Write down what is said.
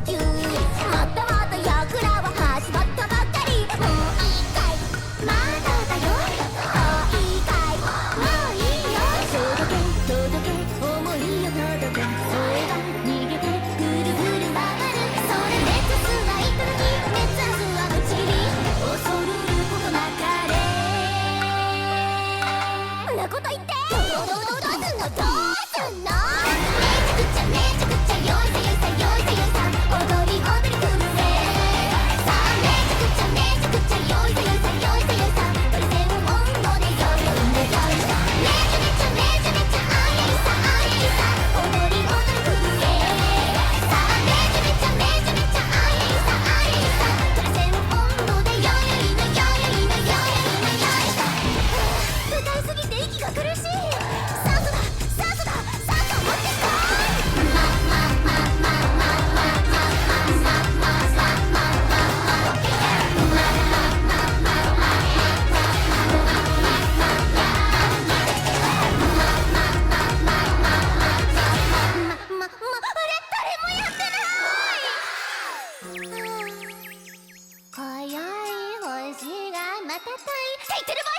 キュンもっともっとやぐらは始まったばっかり。もういいかいまだだよ。もういいかいもういいよ。届け届け思いを届け。そうだ逃げてぐるぐる回る。それ熱は痛み熱は無知に恐るることなかれ。んなこと言ってどうすんのどうすんの。めちゃくちゃめちゃくちゃよいさよいさよいさよいさ踊り踊りくるぜ。さあめちゃくちゃめちゃくちゃよいさよいさよいさよいさトレセン音頭でよいよんでよいさめちゃめちゃめちゃめちゃあやいさあやいさ踊り踊りくるぜ。さあめちゃめちゃめちゃめちゃあやいさあやいさトレセン音頭でよいよいのよいよいのよいよいのよいさ。歌いすぎて息が苦しい。酸素だ酸素だ酸素持ってきた。誰もやってない。早い星がまたたいて言ってる場合